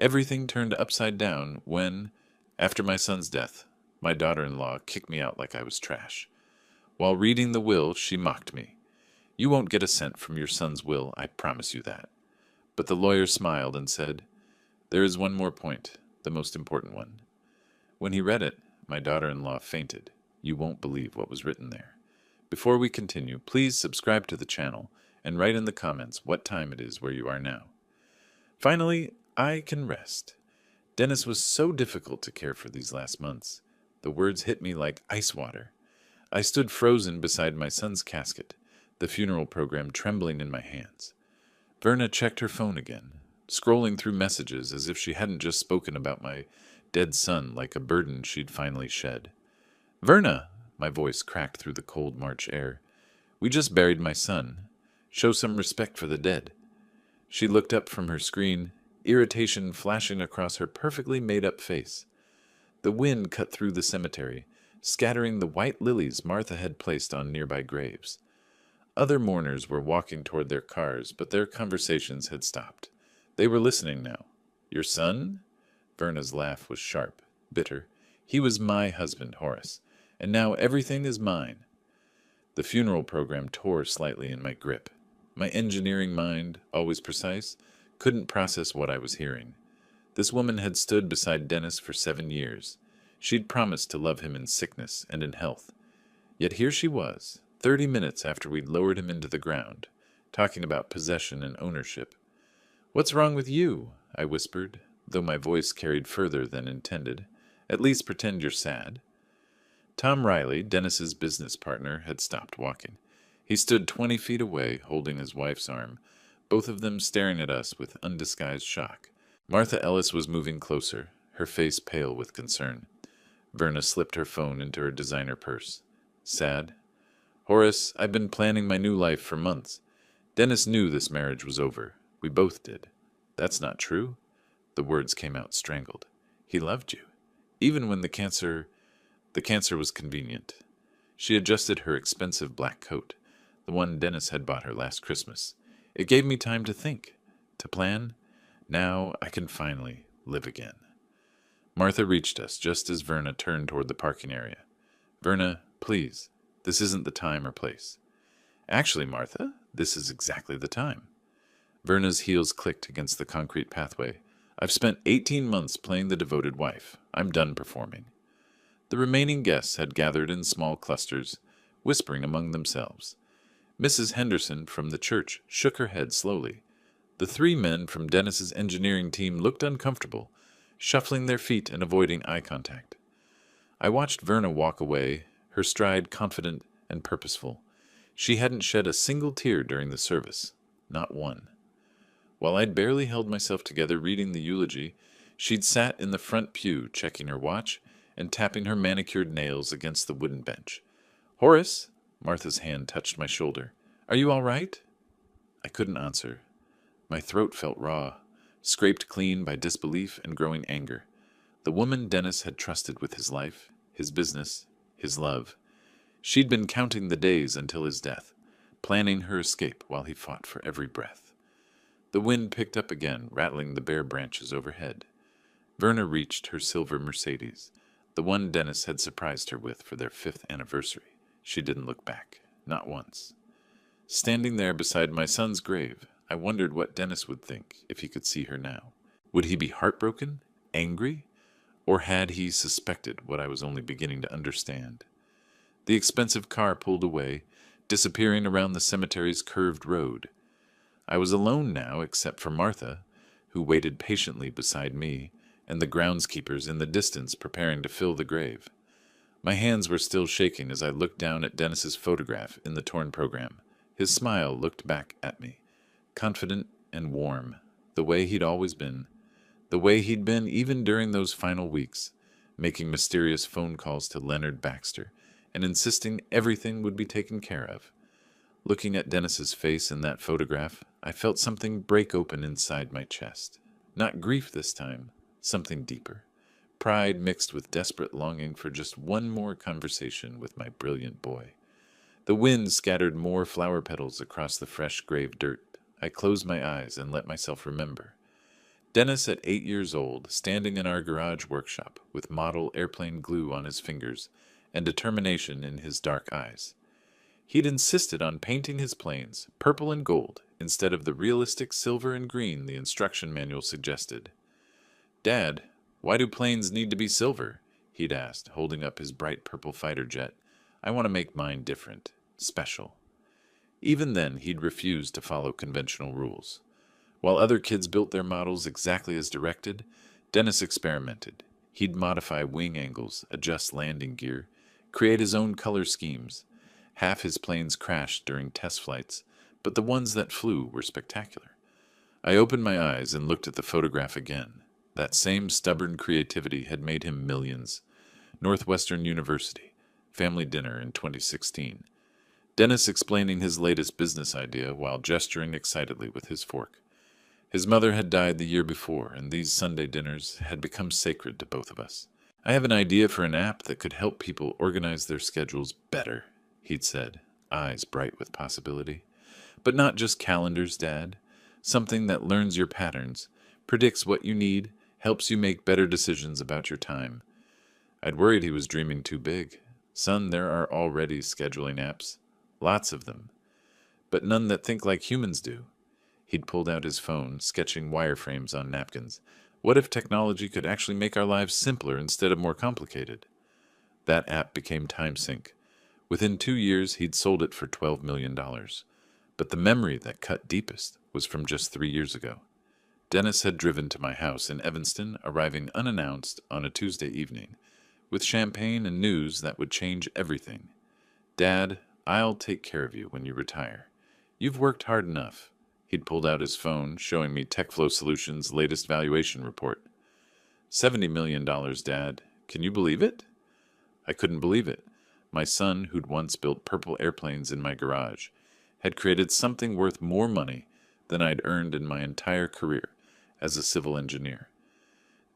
Everything turned upside down when, after my son's death, my daughter-in-law kicked me out like I was trash. While reading the will, she mocked me. "You won't get a cent from your son's will, I promise you that." But the lawyer smiled and said, "There is one more point, the most important one." When he read it, my daughter-in-law fainted. You won't believe what was written there. Before we continue, please subscribe to the channel and write in the comments what time it is where you are now. Finally, I can rest. Dennis was so difficult to care for these last months. The words hit me like ice water. I stood frozen beside my son's casket, the funeral program trembling in my hands. Verna checked her phone again, scrolling through messages as if she hadn't just spoken about my dead son like a burden she'd finally shed. "Verna!" My voice cracked through the cold March air. "We just buried my son. Show some respect for the dead." She looked up from her screen, irritation flashing across her perfectly made-up face. The wind cut through the cemetery, scattering the white lilies Martha had placed on nearby graves. Other mourners were walking toward their cars, but their conversations had stopped. They were listening now. "Your son?" Verna's laugh was sharp, bitter. "He was my husband, Horace, and now everything is mine." The funeral program tore slightly in my grip. My engineering mind, always precise, couldn't process what I was hearing. This woman had stood beside Dennis for 7 years. She'd promised to love him in sickness and in health. Yet here she was, 30 minutes after we'd lowered him into the ground, talking about possession and ownership. "What's wrong with you?" I whispered, though my voice carried further than intended. "At least pretend you're sad." Tom Riley, Dennis's business partner, had stopped walking. He stood 20 feet away, holding his wife's arm, both of them staring at us with undisguised shock. Martha Ellis was moving closer, her face pale with concern. Verna slipped her phone into her designer purse. "Sad?" "Horace, I've been planning my new life for months. Dennis knew this marriage was over. We both did." "That's not true." The words came out strangled. "He loved you. Even when the cancer was convenient." She adjusted her expensive black coat, the one Dennis had bought her last Christmas. "It gave me time to think, to plan. Now I can finally live again." Martha reached us just as Verna turned toward the parking area. "Verna, please, this isn't the time or place." "Actually, Martha, this is exactly the time." Verna's heels clicked against the concrete pathway. "I've spent 18 months playing the devoted wife. I'm done performing." The remaining guests had gathered in small clusters, whispering among themselves. Mrs. Henderson from the church shook her head slowly. The 3 men from Dennis's engineering team looked uncomfortable, shuffling their feet and avoiding eye contact. I watched Verna walk away, her stride confident and purposeful. She hadn't shed a single tear during the service, not one. While I'd barely held myself together reading the eulogy, she'd sat in the front pew checking her watch and tapping her manicured nails against the wooden bench. "Horace," Martha's hand touched my shoulder. "Are you all right?" I couldn't answer. My throat felt raw, scraped clean by disbelief and growing anger. The woman Dennis had trusted with his life, his business, his love. She'd been counting the days until his death, planning her escape while he fought for every breath. The wind picked up again, rattling the bare branches overhead. Verna reached her silver Mercedes, the one Dennis had surprised her with for their 5th anniversary. She didn't look back, not once. Standing there beside my son's grave, I wondered what Dennis would think if he could see her now. Would he be heartbroken, angry, or had he suspected what I was only beginning to understand? The expensive car pulled away, disappearing around the cemetery's curved road. I was alone now except for Martha, who waited patiently beside me, and the groundskeepers in the distance preparing to fill the grave. My hands were still shaking as I looked down at Dennis's photograph in the torn program. His smile looked back at me, confident and warm, the way he'd always been, the way he'd been even during those final weeks, making mysterious phone calls to Leonard Baxter and insisting everything would be taken care of. Looking at Dennis's face in that photograph, I felt something break open inside my chest. Not grief this time, something deeper. Pride mixed with desperate longing for just one more conversation with my brilliant boy. The wind scattered more flower petals across the fresh grave dirt. I closed my eyes and let myself remember. Dennis, at 8 years old, standing in our garage workshop with model airplane glue on his fingers and determination in his dark eyes. He'd insisted on painting his planes purple and gold instead of the realistic silver and green the instruction manual suggested. "Dad, why do planes need to be silver?" he'd asked, holding up his bright purple fighter jet. "I want to make mine different, special." Even then, he'd refused to follow conventional rules. While other kids built their models exactly as directed, Dennis experimented. He'd modify wing angles, adjust landing gear, create his own color schemes. Half his planes crashed during test flights, but the ones that flew were spectacular. I opened my eyes and looked at the photograph again. That same stubborn creativity had made him millions. Northwestern University, family dinner in 2016. Dennis explaining his latest business idea while gesturing excitedly with his fork. His mother had died the year before, and these Sunday dinners had become sacred to both of us. "I have an idea for an app that could help people organize their schedules better," he'd said, eyes bright with possibility. "But not just calendars, Dad. Something that learns your patterns, predicts what you need, helps you make better decisions about your time." I'd worried he was dreaming too big. "Son, there are already scheduling apps. Lots of them. But none that think like humans do." He'd pulled out his phone, sketching wireframes on napkins. What if technology could actually make our lives simpler instead of more complicated? That app became TimeSync. Within 2 years, he'd sold it for $12 million. But the memory that cut deepest was from just 3 years ago. Dennis had driven to my house in Evanston, arriving unannounced on a Tuesday evening, with champagne and news that would change everything. "Dad, I'll take care of you when you retire. You've worked hard enough." He'd pulled out his phone, showing me TechFlow Solutions' latest valuation report. $70 million, Dad. Can you believe it? I couldn't believe it. My son, who'd once built purple airplanes in my garage, had created something worth more money than I'd earned in my entire career as a civil engineer.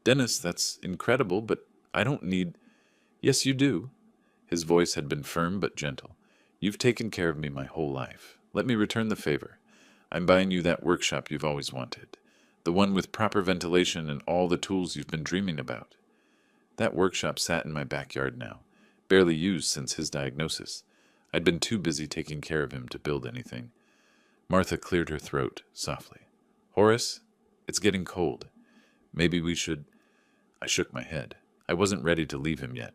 "Dennis, that's incredible, but I don't need—" "Yes, you do." His voice had been firm but gentle. "You've taken care of me my whole life. Let me return the favor. I'm buying you that workshop you've always wanted. The one with proper ventilation and all the tools you've been dreaming about." That workshop sat in my backyard now, barely used since his diagnosis. I'd been too busy taking care of him to build anything. Martha cleared her throat softly. "Horace, it's getting cold. Maybe we should—" I shook my head. I wasn't ready to leave him yet.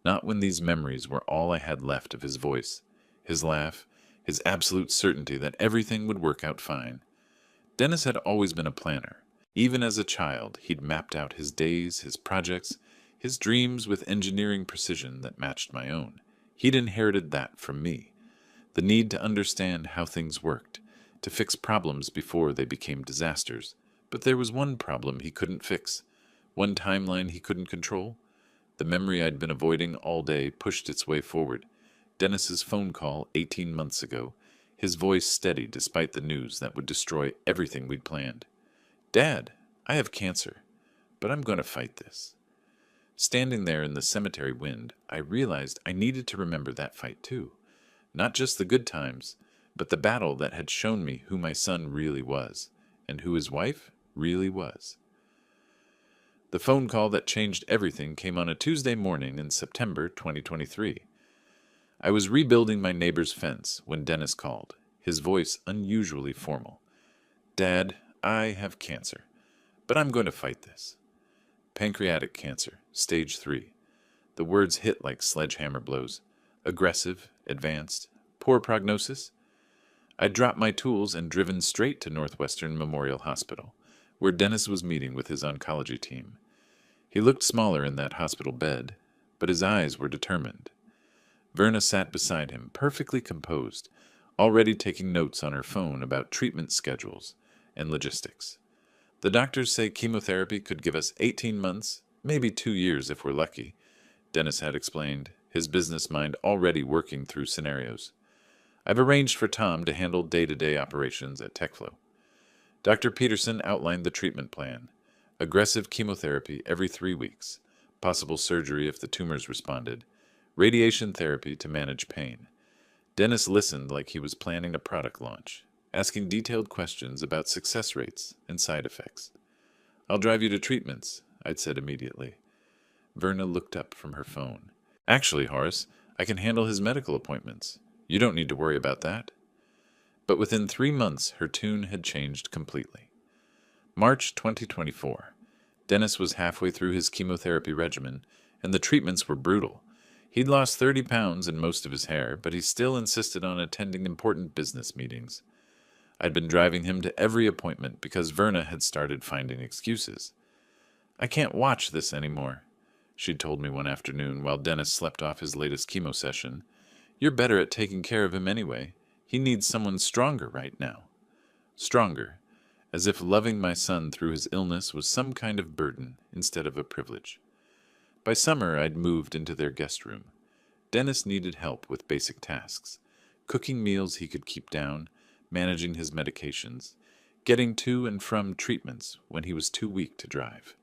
Not when these memories were all I had left of his voice, his laugh, his absolute certainty that everything would work out fine. Dennis had always been a planner. Even as a child, he'd mapped out his days, his projects, his dreams with engineering precision that matched my own. He'd inherited that from me. The need to understand how things worked, to fix problems before they became disasters. But there was one problem he couldn't fix, one timeline he couldn't control. The memory I'd been avoiding all day pushed its way forward. Dennis's phone call 18 months ago, his voice steady despite the news that would destroy everything we'd planned. "Dad, I have cancer, but I'm going to fight this." Standing there in the cemetery wind, I realized I needed to remember that fight too. Not just the good times, but the battle that had shown me who my son really was, and who his wife really was. The phone call that changed everything came on a Tuesday morning in September 2023. I was rebuilding my neighbor's fence when Dennis called, his voice unusually formal. "Dad, I have cancer, but I'm going to fight this." "Pancreatic cancer, stage 3. The words hit like sledgehammer blows. Aggressive, advanced, poor prognosis. I'd dropped my tools and driven straight to Northwestern Memorial Hospital, where Dennis was meeting with his oncology team. He looked smaller in that hospital bed, but his eyes were determined. Verna sat beside him, perfectly composed, already taking notes on her phone about treatment schedules and logistics. "The doctors say chemotherapy could give us 18 months, maybe 2 years if we're lucky," Dennis had explained, his business mind already working through scenarios. "I've arranged for Tom to handle day-to-day operations at TechFlow." Dr. Peterson outlined the treatment plan. Aggressive chemotherapy every 3 weeks, possible surgery if the tumors responded, radiation therapy to manage pain. Dennis listened like he was planning a product launch, asking detailed questions about success rates and side effects. I'll drive you to treatments, I'd said immediately. Verna looked up from her phone. Actually, Horace, I can handle his medical appointments. You don't need to worry about that. But within 3 months, her tune had changed completely. March 2024. Dennis was halfway through his chemotherapy regimen, and the treatments were brutal. He'd lost 30 pounds and most of his hair, but he still insisted on attending important business meetings. I'd been driving him to every appointment because Verna had started finding excuses. I can't watch this anymore, she'd told me one afternoon while Dennis slept off his latest chemo session. You're better at taking care of him anyway. He needs someone stronger right now. Stronger, as if loving my son through his illness was some kind of burden instead of a privilege. By summer, I'd moved into their guest room. Dennis needed help with basic tasks, cooking meals he could keep down, managing his medications, getting to and from treatments when he was too weak to drive.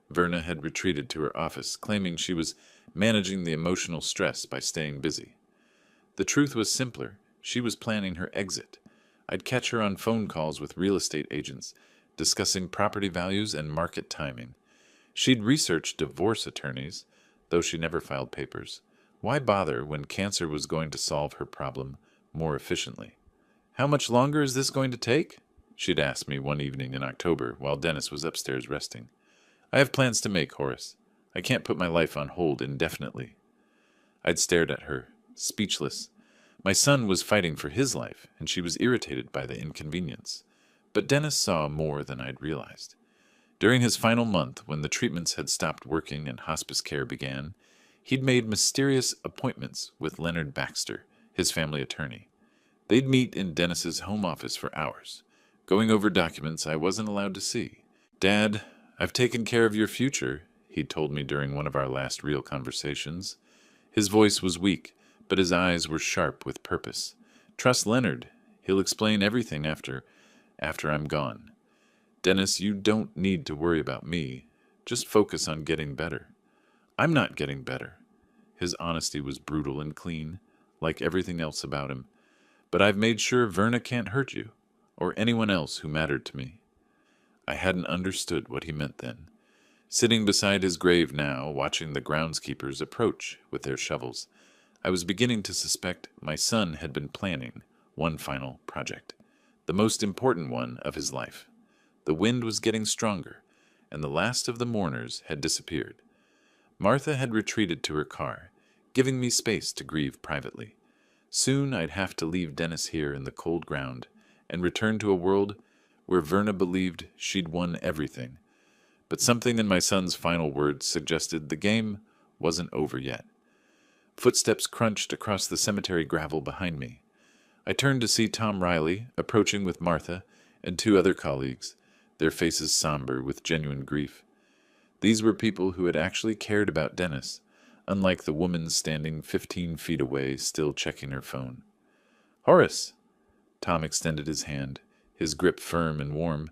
Verna had retreated to her office, claiming she was managing the emotional stress by staying busy. The truth was simpler. She was planning her exit. I'd catch her on phone calls with real estate agents, discussing property values and market timing. She'd researched divorce attorneys, though she never filed papers. Why bother when cancer was going to solve her problem more efficiently? How much longer is this going to take? She'd asked me one evening in October while Dennis was upstairs resting. I have plans to make, Horace. I can't put my life on hold indefinitely. I'd stared at her, speechless. My son was fighting for his life, and she was irritated by the inconvenience. But Dennis saw more than I'd realized. During his final month, when the treatments had stopped working and hospice care began, he'd made mysterious appointments with Leonard Baxter, his family attorney. They'd meet in Dennis's home office for hours, going over documents I wasn't allowed to see. Dad, I've taken care of your future, he'd told me during one of our last real conversations. His voice was weak, but his eyes were sharp with purpose. Trust Leonard. He'll explain everything after I'm gone. Dennis, you don't need to worry about me. Just focus on getting better. I'm not getting better. His honesty was brutal and clean, like everything else about him. But I've made sure Verna can't hurt you, or anyone else who mattered to me. I hadn't understood what he meant then. Sitting beside his grave now, watching the groundskeepers approach with their shovels, I was beginning to suspect my son had been planning one final project, the most important one of his life. The wind was getting stronger, and the last of the mourners had disappeared. Martha had retreated to her car, giving me space to grieve privately. Soon I'd have to leave Dennis here in the cold ground and return to a world where Verna believed she'd won everything. But something in my son's final words suggested the game wasn't over yet. Footsteps crunched across the cemetery gravel behind me. I turned to see Tom Riley approaching with Martha and 2 other colleagues, their faces somber with genuine grief. These were people who had actually cared about Dennis, unlike the woman standing 15 feet away, still checking her phone. Horace! Tom extended his hand, his grip firm and warm.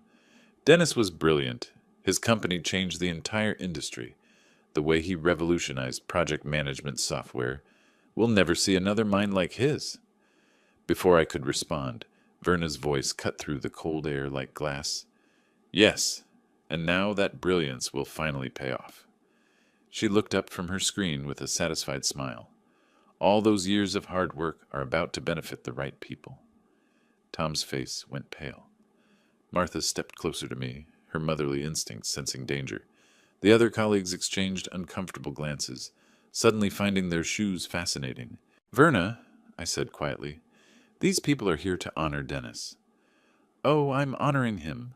Dennis was brilliant. His company changed the entire industry. The way he revolutionized project management software. We'll never see another mind like his. Before I could respond, Verna's voice cut through the cold air like glass. Yes, and now that brilliance will finally pay off. She looked up from her screen with a satisfied smile. All those years of hard work are about to benefit the right people. Tom's face went pale. Martha stepped closer to me, her motherly instincts sensing danger. The other colleagues exchanged uncomfortable glances, suddenly finding their shoes fascinating. Verna, I said quietly, these people are here to honor Dennis. Oh, I'm honoring him.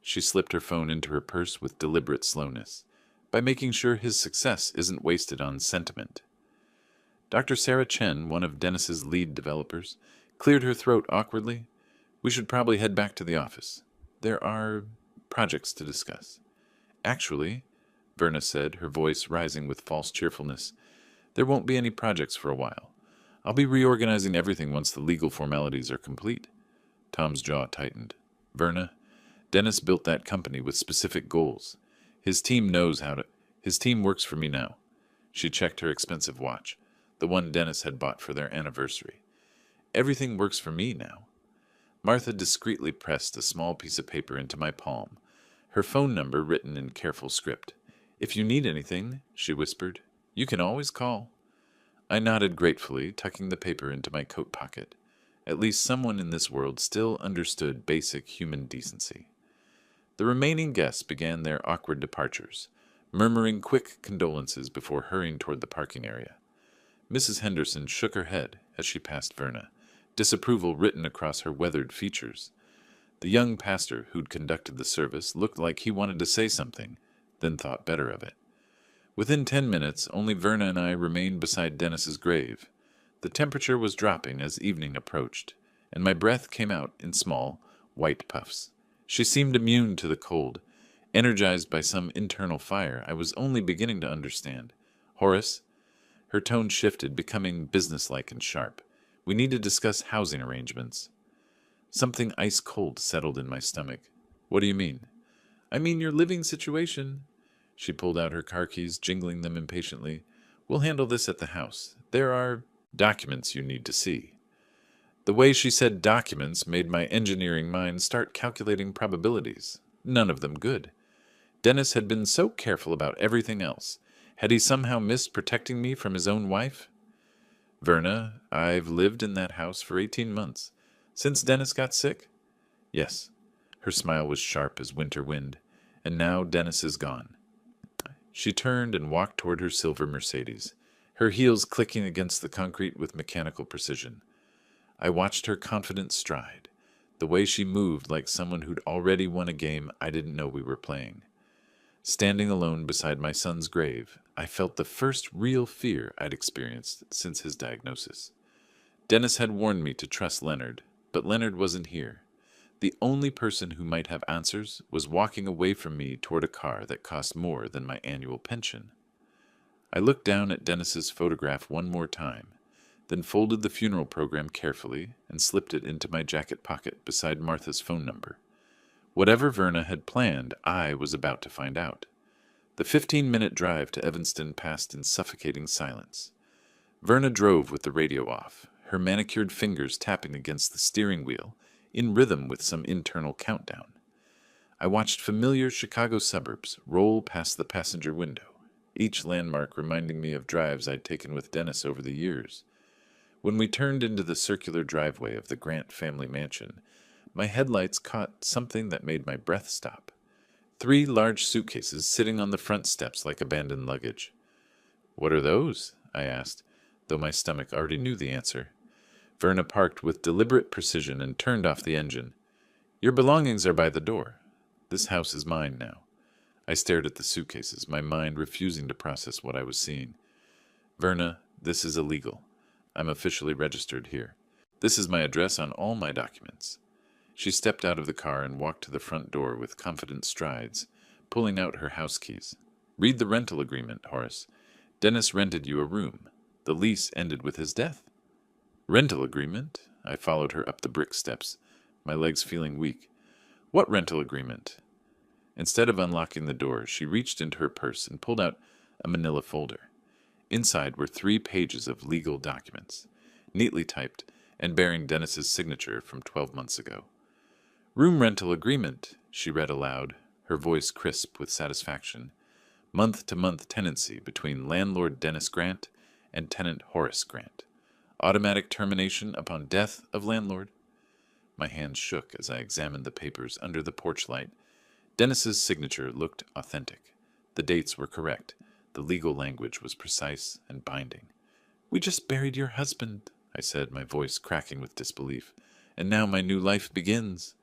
She slipped her phone into her purse with deliberate slowness, by making sure his success isn't wasted on sentiment. Dr. Sarah Chen, one of Dennis's lead developers, cleared her throat awkwardly. We should probably head back to the office. There are projects to discuss. Actually, Verna said, her voice rising with false cheerfulness, there won't be any projects for a while. I'll be reorganizing everything once the legal formalities are complete. Tom's jaw tightened. Verna, Dennis built that company with specific goals. His team works for me now. She checked her expensive watch, the one Dennis had bought for their anniversary. Everything works for me now. Martha discreetly pressed a small piece of paper into my palm. her phone number written in careful script. "If you need anything," she whispered, "you can always call." I nodded gratefully, tucking the paper into my coat pocket. At least someone in this world still understood basic human decency. The remaining guests began their awkward departures, murmuring quick condolences before hurrying toward the parking area. Mrs. Henderson shook her head as she passed Verna, disapproval written across her weathered features. The young pastor who'd conducted the service looked like he wanted to say something, then thought better of it. Within 10 minutes, only Verna and I remained beside Dennis's grave. The temperature was dropping as evening approached, and my breath came out in small, white puffs. She seemed immune to the cold, energized by some internal fire I was only beginning to understand. "Horace?" Her tone shifted, becoming businesslike and sharp. "We need to discuss housing arrangements." Something ice-cold settled in my stomach. "What do you mean?" "I mean your living situation." She pulled out her car keys, jingling them impatiently. "We'll handle this at the house. There are documents you need to see." The way she said documents made my engineering mind start calculating probabilities. None of them good. Dennis had been so careful about everything else. Had he somehow missed protecting me from his own wife? "Verna, I've lived in that house for 18 months. Since Dennis got sick?" "Yes." Her smile was sharp as winter wind. "And now Dennis is gone." She turned and walked toward her silver Mercedes, her heels clicking against the concrete with mechanical precision. I watched her confident stride, the way she moved like someone who'd already won a game I didn't know we were playing. Standing alone beside my son's grave, I felt the first real fear I'd experienced since his diagnosis. Dennis had warned me to trust Leonard, but Leonard wasn't here. The only person who might have answers was walking away from me toward a car that cost more than my annual pension. I looked down at Dennis's photograph one more time, then folded the funeral program carefully and slipped it into my jacket pocket beside Martha's phone number. Whatever Verna had planned, I was about to find out. The 15-minute drive to Evanston passed in suffocating silence. Verna drove with the radio off, her manicured fingers tapping against the steering wheel, in rhythm with some internal countdown. I watched familiar Chicago suburbs roll past the passenger window, each landmark reminding me of drives I'd taken with Dennis over the years. When we turned into the circular driveway of the Grant family mansion, my headlights caught something that made my breath stop. 3 large suitcases sitting on the front steps like abandoned luggage. "What are those?" I asked, though my stomach already knew the answer. Verna parked with deliberate precision and turned off the engine. "Your belongings are by the door. This house is mine now." I stared at the suitcases, my mind refusing to process what I was seeing. "Verna, this is illegal. I'm officially registered here. This is my address on all my documents." She stepped out of the car and walked to the front door with confident strides, pulling out her house keys. "Read the rental agreement, Horace. Dennis rented you a room. The lease ended with his death." "Rental agreement?" I followed her up the brick steps, my legs feeling weak. "What rental agreement?" Instead of unlocking the door, she reached into her purse and pulled out a manila folder. Inside were 3 pages of legal documents, neatly typed and bearing Dennis's signature from 12 months ago. "Room rental agreement," she read aloud, her voice crisp with satisfaction. "Month-to-month tenancy between landlord Dennis Grant and tenant Horace Grant. Automatic termination upon death of landlord." My hands shook as I examined the papers under the porch light. Dennis's signature looked authentic. The dates were correct. The legal language was precise and binding. "We just buried your husband," I said, my voice cracking with disbelief. "And now my new life begins."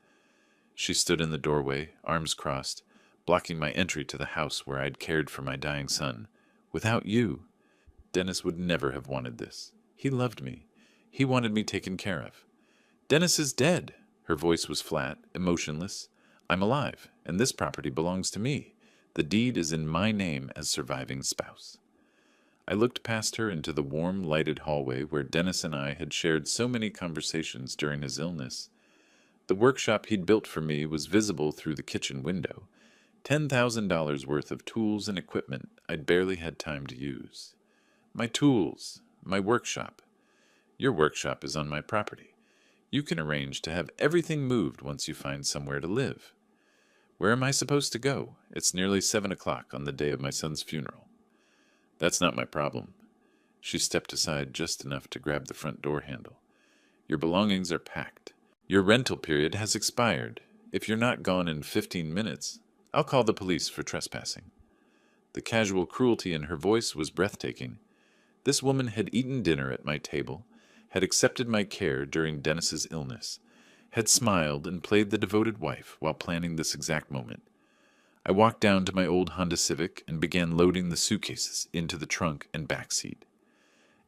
She stood in the doorway, arms crossed, blocking my entry to the house where I'd cared for my dying son. "Without you, Dennis would never have wanted this. He loved me. He wanted me taken care of." "Dennis is dead." Her voice was flat, emotionless. "I'm alive, and this property belongs to me. The deed is in my name as surviving spouse." I looked past her into the warm, lighted hallway where Dennis and I had shared so many conversations during his illness. The workshop he'd built for me was visible through the kitchen window. $10,000 worth of tools and equipment I'd barely had time to use. My tools, my workshop. "Your workshop is on my property. You can arrange to have everything moved once you find somewhere to live." Where am I supposed to go? It's nearly 7 o'clock on the day of my son's funeral. That's not my problem. She stepped aside just enough to grab the front door handle. Your belongings are packed. Your rental period has expired. If you're not gone in 15 minutes, I'll call the police for trespassing. The casual cruelty in her voice was breathtaking. This woman had eaten dinner at my table, had accepted my care during Dennis's illness, had smiled and played the devoted wife while planning this exact moment. I walked down to my old Honda Civic and began loading the suitcases into the trunk and back seat.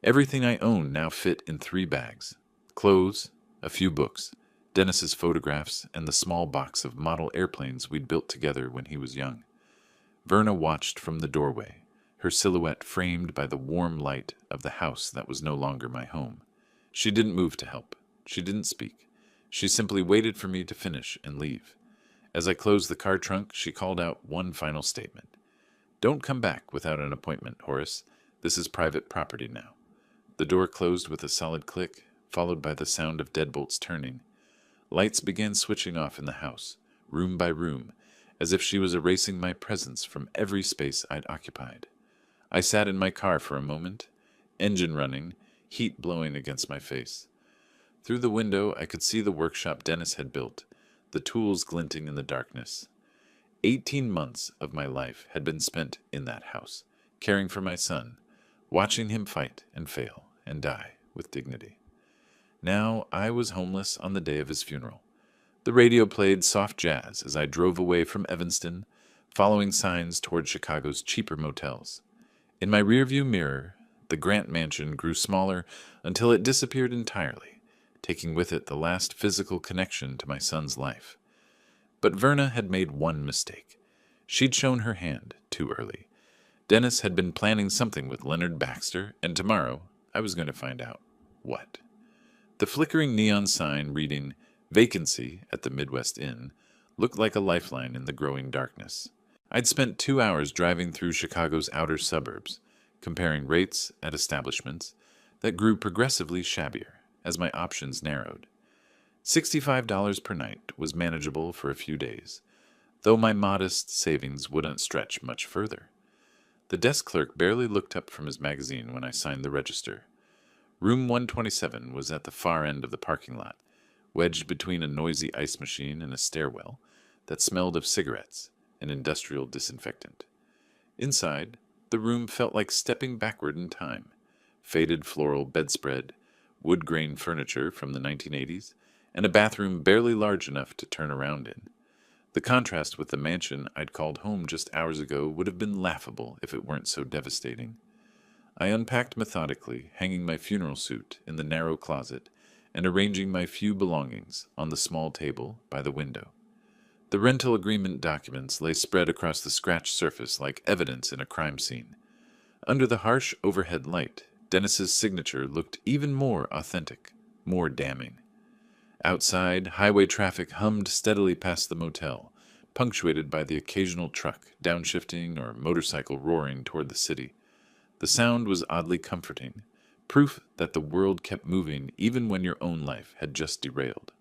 Everything I owned now fit in 3 bags: clothes, a few books, Dennis's photographs, and the small box of model airplanes we'd built together when he was young. Verna watched from the doorway, her silhouette framed by the warm light of the house that was no longer my home. She didn't move to help. She didn't speak. She simply waited for me to finish and leave. As I closed the car trunk, she called out one final statement. "Don't come back without an appointment, Horace. This is private property now." The door closed with a solid click, followed by the sound of deadbolts turning. Lights began switching off in the house, room by room, as if she was erasing my presence from every space I'd occupied. I sat in my car for a moment, engine running, heat blowing against my face. Through the window I could see the workshop Dennis had built, the tools glinting in the darkness. 18 months of my life had been spent in that house, caring for my son, watching him fight and fail and die with dignity. Now I was homeless on the day of his funeral. The radio played soft jazz as I drove away from Evanston, following signs toward Chicago's cheaper motels. In my rearview mirror, the Grant mansion grew smaller until it disappeared entirely, taking with it the last physical connection to my son's life. But Verna had made one mistake. She'd shown her hand too early. Dennis had been planning something with Leonard Baxter, and tomorrow I was going to find out what. The flickering neon sign reading "Vacancy" at the Midwest Inn looked like a lifeline in the growing darkness. I'd spent 2 hours driving through Chicago's outer suburbs, comparing rates at establishments that grew progressively shabbier as my options narrowed. $65 per night was manageable for a few days, though my modest savings wouldn't stretch much further. The desk clerk barely looked up from his magazine when I signed the register. Room 127 was at the far end of the parking lot, wedged between a noisy ice machine and a stairwell that smelled of cigarettes and industrial disinfectant. Inside, the room felt like stepping backward in time. Faded floral bedspread, wood grain furniture from the 1980s, and a bathroom barely large enough to turn around in. The contrast with the mansion I'd called home just hours ago would have been laughable if it weren't so devastating. I unpacked methodically, hanging my funeral suit in the narrow closet and arranging my few belongings on the small table by the window. The rental agreement documents lay spread across the scratched surface like evidence in a crime scene. Under the harsh overhead light, Dennis's signature looked even more authentic, more damning. Outside, highway traffic hummed steadily past the motel, punctuated by the occasional truck downshifting or motorcycle roaring toward the city. The sound was oddly comforting, proof that the world kept moving even when your own life had just derailed.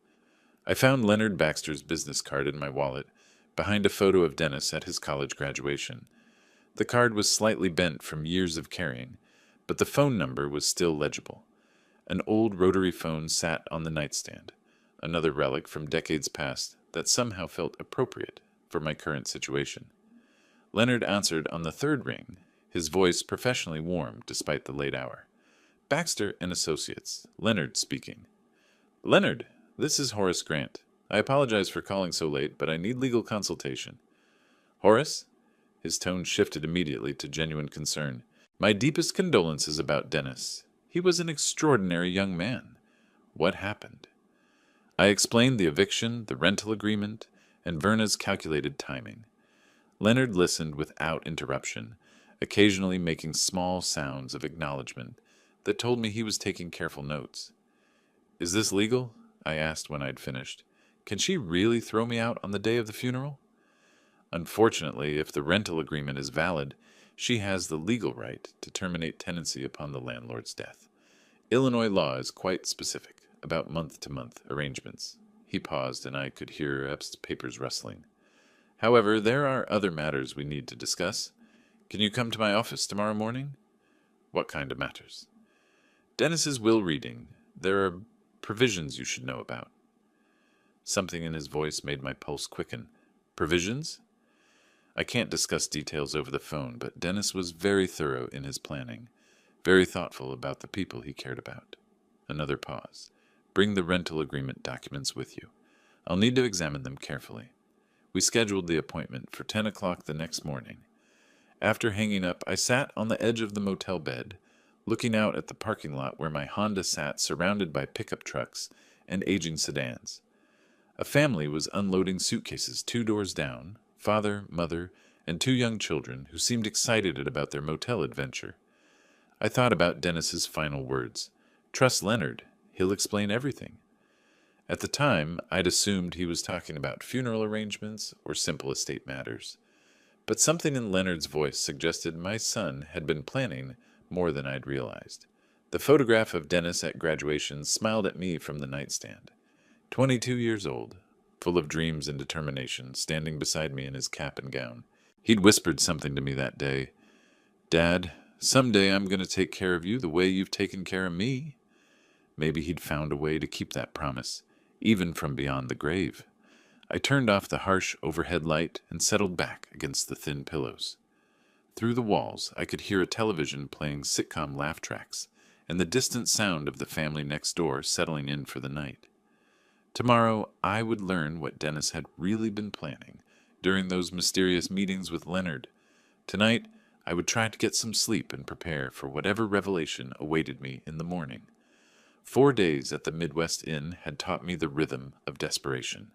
I found Leonard Baxter's business card in my wallet, behind a photo of Dennis at his college graduation. The card was slightly bent from years of carrying, but the phone number was still legible. An old rotary phone sat on the nightstand, another relic from decades past that somehow felt appropriate for my current situation. Leonard answered on the third ring, his voice professionally warm despite the late hour. "Baxter and Associates, Leonard speaking." "Leonard, this is Horace Grant. I apologize for calling so late, but I need legal consultation." "Horace?" His tone shifted immediately to genuine concern. "My deepest condolences about Dennis. He was an extraordinary young man. What happened?" I explained the eviction, the rental agreement, and Verna's calculated timing. Leonard listened without interruption, occasionally making small sounds of acknowledgement that told me he was taking careful notes. "Is this legal?" I asked when I'd finished. "Can she really throw me out on the day of the funeral?" "Unfortunately, if the rental agreement is valid, she has the legal right to terminate tenancy upon the landlord's death. Illinois law is quite specific about month-to-month arrangements." He paused, and I could hear Epps' papers rustling. However, there are other matters we need to discuss. Can you come to my office tomorrow morning? What kind of matters? Dennis's will reading. There are provisions you should know about. Something in his voice made my pulse quicken. Provisions? I can't discuss details over the phone, but Dennis was very thorough in his planning, very thoughtful about the people he cared about. Another pause. Bring the rental agreement documents with you. I'll need to examine them carefully. We scheduled the appointment for 10 o'clock the next morning. After hanging up, I sat on the edge of the motel bed, looking out at the parking lot where my Honda sat surrounded by pickup trucks and aging sedans. A family was unloading suitcases 2 doors down, father, mother, and 2 young children who seemed excited about their motel adventure. I thought about Dennis's final words. Trust Leonard. He'll explain everything. At the time, I'd assumed he was talking about funeral arrangements or simple estate matters. But something in Leonard's voice suggested my son had been planning more than I'd realized. The photograph of Dennis at graduation smiled at me from the nightstand. 22 years old, full of dreams and determination, standing beside me in his cap and gown. He'd whispered something to me that day. Dad, someday I'm going to take care of you the way you've taken care of me. Maybe he'd found a way to keep that promise, even from beyond the grave. I turned off the harsh overhead light and settled back against the thin pillows. Through the walls, I could hear a television playing sitcom laugh tracks and the distant sound of the family next door settling in for the night. Tomorrow, I would learn what Dennis had really been planning during those mysterious meetings with Leonard. Tonight, I would try to get some sleep and prepare for whatever revelation awaited me in the morning. 4 days at the Midwest Inn had taught me the rhythm of desperation.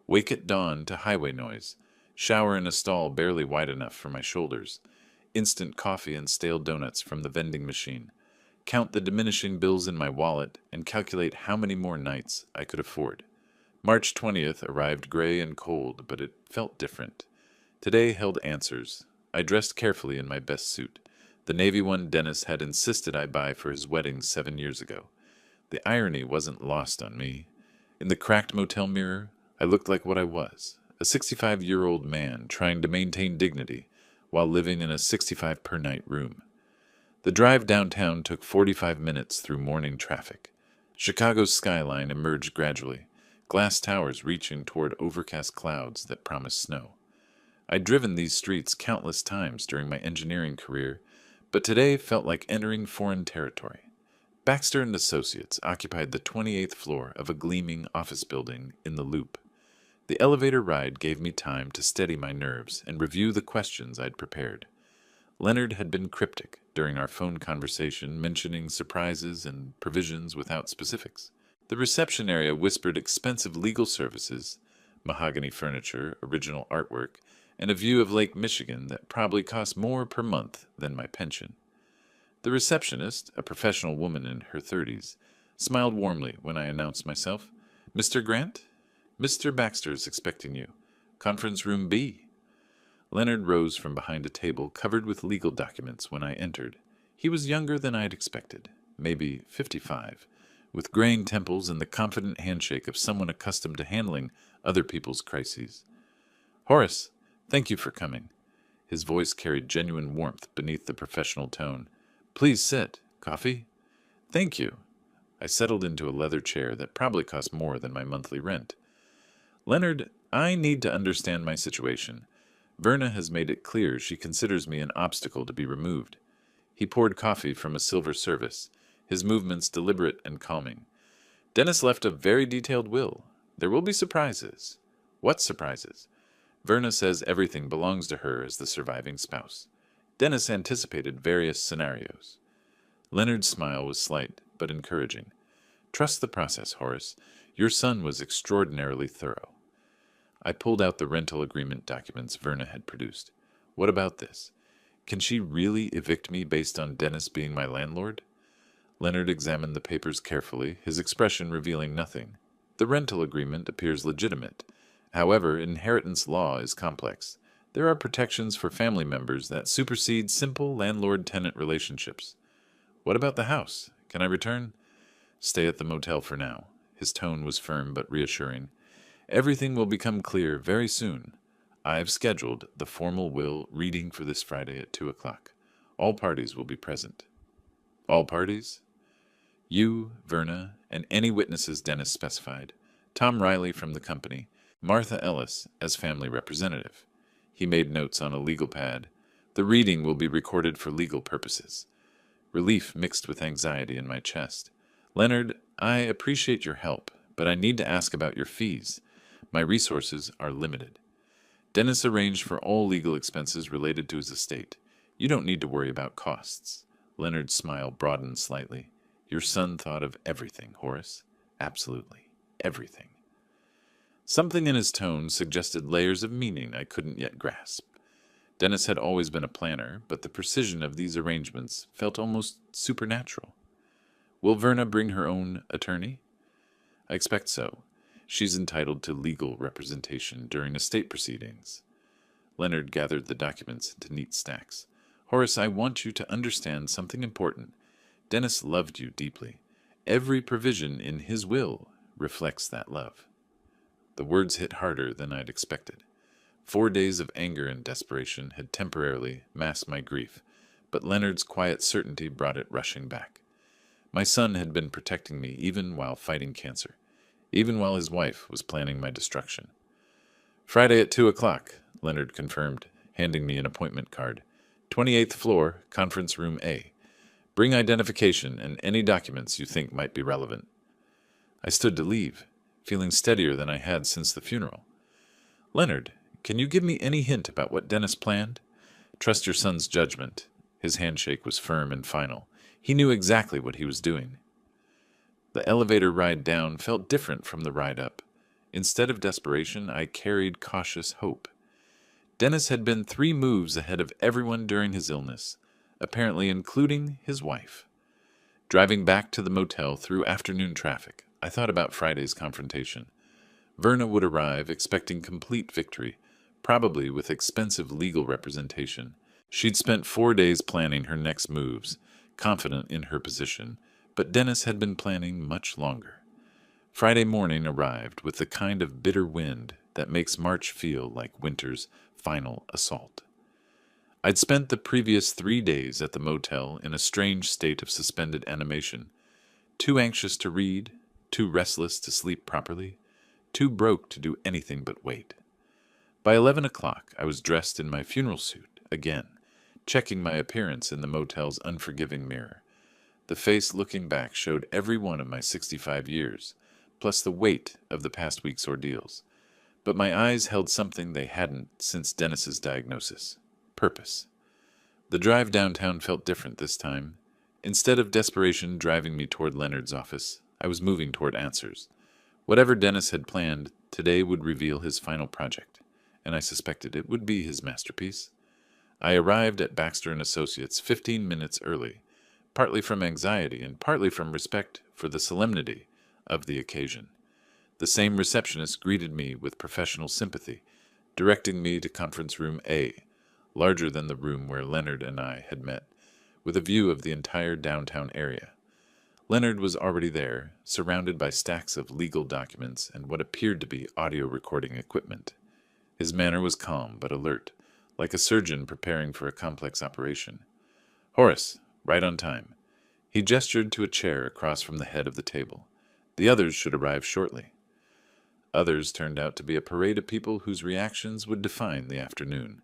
Wake at dawn to highway noise, shower in a stall barely wide enough for my shoulders, instant coffee and stale donuts from the vending machine, count the diminishing bills in my wallet, and calculate how many more nights I could afford. March 20th arrived gray and cold, but it felt different. Today held answers. I dressed carefully in my best suit, the navy one Dennis had insisted I buy for his wedding 7 years ago. The irony wasn't lost on me. In the cracked motel mirror, I looked like what I was, a 65-year-old man trying to maintain dignity while living in a 65 per night room. The drive downtown took 45 minutes through morning traffic. Chicago's skyline emerged gradually, glass towers reaching toward overcast clouds that promised snow. I'd driven these streets countless times during my engineering career, but today felt like entering foreign territory. Baxter and Associates occupied the 28th floor of a gleaming office building in the Loop. The elevator ride gave me time to steady my nerves and review the questions I'd prepared. Leonard had been cryptic during our phone conversation, mentioning surprises and provisions without specifics. The reception area whispered expensive legal services, mahogany furniture, original artwork, and a view of Lake Michigan that probably cost more per month than my pension. The receptionist, a professional woman in her 30s, smiled warmly when I announced myself. Mr. Grant? Mr. Baxter's expecting you. Conference room B. Leonard rose from behind a table covered with legal documents when I entered. He was younger than I'd expected, maybe 55, with graying temples and the confident handshake of someone accustomed to handling other people's crises. Horace, thank you for coming. His voice carried genuine warmth beneath the professional tone. Please sit. Coffee? Thank you. I settled into a leather chair that probably cost more than my monthly rent. Leonard, I need to understand my situation. Verna has made it clear she considers me an obstacle to be removed. He poured coffee from a silver service, his movements deliberate and calming. Dennis left a very detailed will. There will be surprises. What surprises? Verna says everything belongs to her as the surviving spouse. Dennis anticipated various scenarios. Leonard's smile was slight, but encouraging. Trust the process, Horace. Your son was extraordinarily thorough. I pulled out the rental agreement documents Verna had produced. What about this? Can she really evict me based on Dennis being my landlord? Leonard examined the papers carefully, his expression revealing nothing. The rental agreement appears legitimate. However, inheritance law is complex. There are protections for family members that supersede simple landlord-tenant relationships. What about the house? Can I return? Stay at the motel for now. His tone was firm but reassuring. Everything will become clear very soon. I've scheduled the formal will reading for this Friday at 2 o'clock. All parties will be present. All parties? You, Verna, and any witnesses Dennis specified. Tom Riley from the company. Martha Ellis as family representative. He made notes on a legal pad. The reading will be recorded for legal purposes. Relief mixed with anxiety in my chest. Leonard, I appreciate your help, but I need to ask about your fees. My resources are limited. Dennis arranged for all legal expenses related to his estate. You don't need to worry about costs. Leonard's smile broadened slightly. Your son thought of everything, Horace. Absolutely everything. Something in his tone suggested layers of meaning I couldn't yet grasp. Dennis had always been a planner, but the precision of these arrangements felt almost supernatural. Will Verna bring her own attorney? I expect so. She's entitled to legal representation during estate proceedings. Leonard gathered the documents into neat stacks. Horace, I want you to understand something important. Dennis loved you deeply. Every provision in his will reflects that love. The words hit harder than I'd expected. 4 days of anger and desperation had temporarily masked my grief, but Leonard's quiet certainty brought it rushing back. My son had been protecting me even while fighting cancer, even while his wife was planning my destruction. Friday at 2 o'clock, Leonard confirmed, handing me an appointment card. 28th floor, conference room A. Bring identification and any documents you think might be relevant. I stood to leave, feeling steadier than I had since the funeral. Leonard, can you give me any hint about what Dennis planned? Trust your son's judgment. His handshake was firm and final. He knew exactly what he was doing. The elevator ride down felt different from the ride up. Instead of desperation, I carried cautious hope. Dennis had been 3 moves ahead of everyone during his illness, apparently including his wife. Driving back to the motel through afternoon traffic, I thought about Friday's confrontation. Verna would arrive expecting complete victory, probably with expensive legal representation. She'd spent 4 days planning her next moves, confident in her position, but Dennis had been planning much longer. Friday morning arrived with the kind of bitter wind that makes March feel like winter's final assault. I'd spent the previous 3 days at the motel in a strange state of suspended animation, too anxious to read, too restless to sleep properly, too broke to do anything but wait. By 11 o'clock, I was dressed in my funeral suit again, checking my appearance in the motel's unforgiving mirror. The face looking back showed every one of my 65 years, plus the weight of the past week's ordeals. But my eyes held something they hadn't since Dennis's diagnosis. Purpose. The drive downtown felt different this time. Instead of desperation driving me toward Leonard's office, I was moving toward answers. Whatever Dennis had planned, today would reveal his final project, and I suspected it would be his masterpiece. I arrived at Baxter & Associates 15 minutes early, partly from anxiety and partly from respect for the solemnity of the occasion. The same receptionist greeted me with professional sympathy, directing me to conference room A, larger than the room where Leonard and I had met, with a view of the entire downtown area. Leonard was already there, surrounded by stacks of legal documents and what appeared to be audio recording equipment. His manner was calm but alert, like a surgeon preparing for a complex operation. Horace, right on time. He gestured to a chair across from the head of the table. The others should arrive shortly. Others turned out to be a parade of people whose reactions would define the afternoon.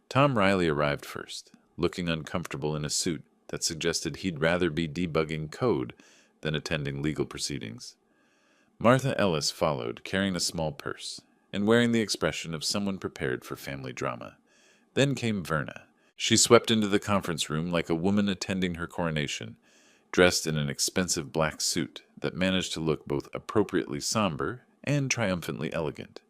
Tom Riley arrived first, looking uncomfortable in a suit that suggested he'd rather be debugging code than attending legal proceedings. Martha Ellis followed, carrying a small purse, and wearing the expression of someone prepared for family drama. Then came Verna. She swept into the conference room like a woman attending her coronation, dressed in an expensive black suit that managed to look both appropriately somber and triumphantly elegant.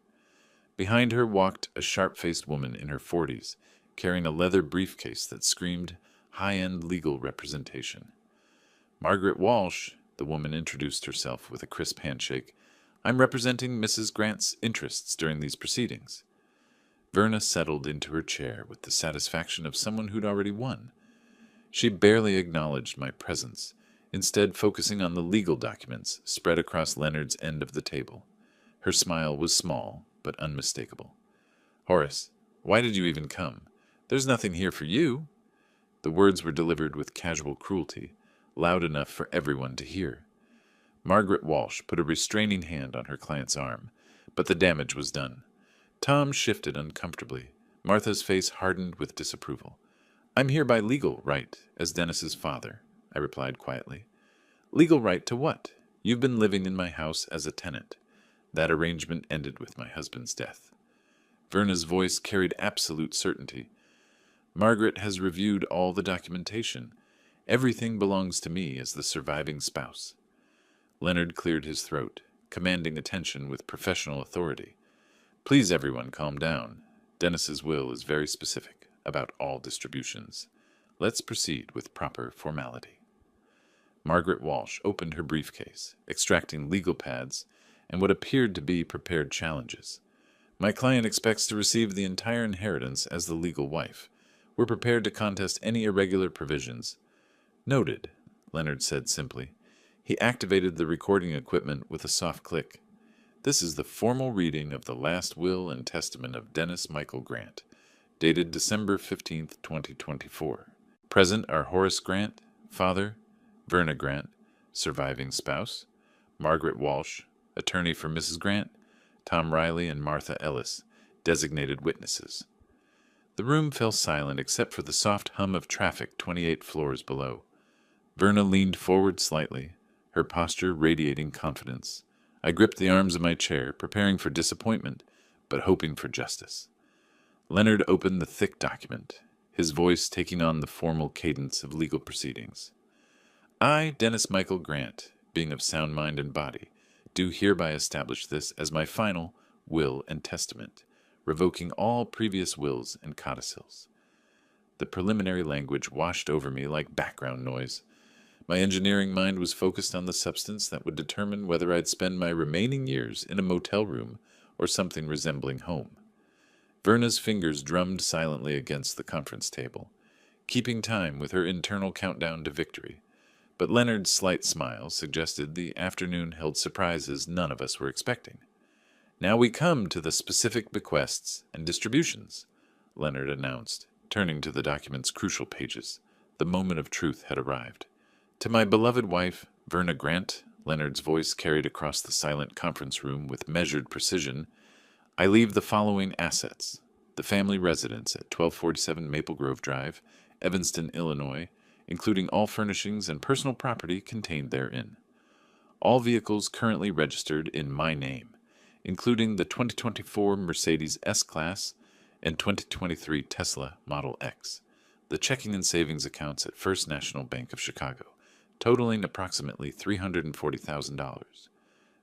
Behind her walked a sharp-faced woman in her 40s, carrying a leather briefcase that screamed high-end legal representation. Margaret Walsh, the woman introduced herself with a crisp handshake. I'm representing Mrs. Grant's interests during these proceedings. Verna settled into her chair with the satisfaction of someone who'd already won. She barely acknowledged my presence, instead focusing on the legal documents spread across Leonard's end of the table. Her smile was small, but unmistakable. Horace, why did you even come? There's nothing here for you. The words were delivered with casual cruelty, loud enough for everyone to hear. Margaret Walsh put a restraining hand on her client's arm, but the damage was done. Tom shifted uncomfortably. Martha's face hardened with disapproval. I'm here by legal right, as Dennis's father, I replied quietly. Legal right to what? You've been living in my house as a tenant. That arrangement ended with my husband's death. Verna's voice carried absolute certainty. Margaret has reviewed all the documentation. Everything belongs to me as the surviving spouse. Leonard cleared his throat, commanding attention with professional authority. Please, everyone, calm down. Dennis's will is very specific about all distributions. Let's proceed with proper formality. Margaret Walsh opened her briefcase, extracting legal pads and what appeared to be prepared challenges. My client expects to receive the entire inheritance as the legal wife. We're prepared to contest any irregular provisions. Noted, Leonard said simply. He activated the recording equipment with a soft click. This is the formal reading of the last will and testament of Dennis Michael Grant, dated December 15, 2024. Present are Horace Grant, father, Verna Grant, surviving spouse, Margaret Walsh, attorney for Mrs. Grant, Tom Riley and Martha Ellis, designated witnesses. The room fell silent except for the soft hum of traffic 28 floors below. Verna leaned forward slightly, her posture radiating confidence. I gripped the arms of my chair, preparing for disappointment, but hoping for justice. Leonard opened the thick document, his voice taking on the formal cadence of legal proceedings. I, Dennis Michael Grant, being of sound mind and body, do hereby establish this as my final will and testament, revoking all previous wills and codicils. The preliminary language washed over me like background noise. My engineering mind was focused on the substance that would determine whether I'd spend my remaining years in a motel room or something resembling home. Verna's fingers drummed silently against the conference table, keeping time with her internal countdown to victory. But Leonard's slight smile suggested the afternoon held surprises none of us were expecting. Now we come to the specific bequests and distributions, Leonard announced, turning to the document's crucial pages. The moment of truth had arrived. To my beloved wife, Verna Grant, Leonard's voice carried across the silent conference room with measured precision, I leave the following assets: the family residence at 1247 Maple Grove Drive, Evanston, Illinois, including all furnishings and personal property contained therein. All vehicles currently registered in my name, including the 2024 Mercedes S-Class and 2023 Tesla Model X. The checking and savings accounts at First National Bank of Chicago, totaling approximately $340,000.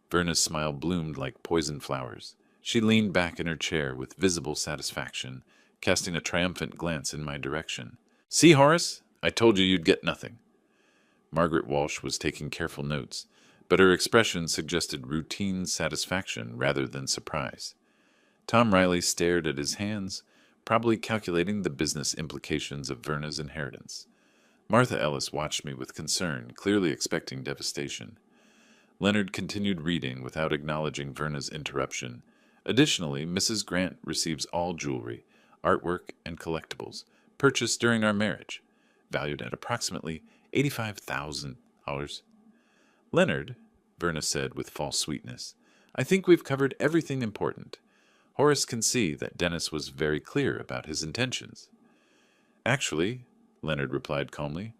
Verna's smile bloomed like poison flowers. She leaned back in her chair with visible satisfaction, casting a triumphant glance in my direction. See, Horace? I told you you'd get nothing. Margaret Walsh was taking careful notes, but her expression suggested routine satisfaction rather than surprise. Tom Riley stared at his hands, probably calculating the business implications of Verna's inheritance. Martha Ellis watched me with concern, clearly expecting devastation. Leonard continued reading without acknowledging Verna's interruption. Additionally, Mrs. Grant receives all jewelry, artwork, and collectibles purchased during our marriage, valued at approximately $85,000. Leonard, Verna said with false sweetness, I think we've covered everything important. Horace can see that Dennis was very clear about his intentions. Actually, Leonard replied calmly,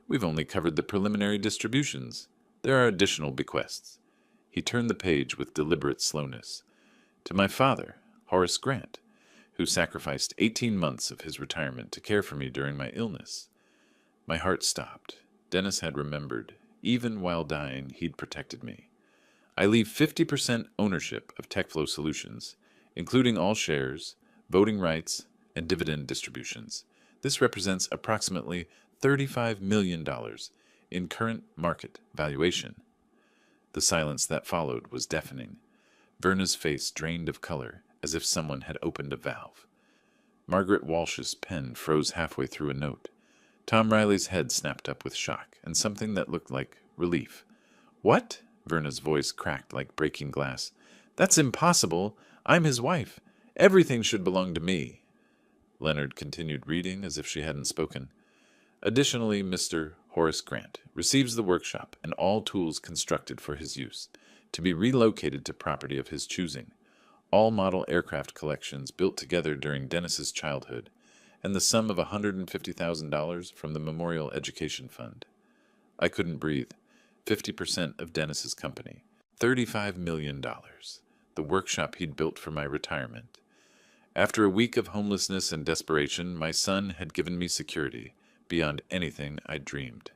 we've only covered the preliminary distributions. There are additional bequests. He turned the page with deliberate slowness. To my father, Horace Grant, who sacrificed 18 months of his retirement to care for me during my illness. My heart stopped. Dennis had remembered. Even while dying, he'd protected me. I leave 50% ownership of TechFlow Solutions, including all shares, voting rights, and dividend distributions. This represents approximately $35 million in current market valuation. The silence that followed was deafening. Verna's face drained of color, as if someone had opened a valve. Margaret Walsh's pen froze halfway through a note. Tom Riley's head snapped up with shock, and something that looked like relief. What? Verna's voice cracked like breaking glass. That's impossible. I'm his wife. Everything should belong to me. Leonard continued reading as if she hadn't spoken. Additionally, Mr. Horace Grant receives the workshop and all tools constructed for his use, to be relocated to property of his choosing, all model aircraft collections built together during Dennis's childhood, and the sum of $150,000 from the Memorial Education Fund. I couldn't breathe. 50% of Dennis's company. $35 million. The workshop he'd built for my retirement. After a week of homelessness and desperation, my son had given me security beyond anything I'd dreamed.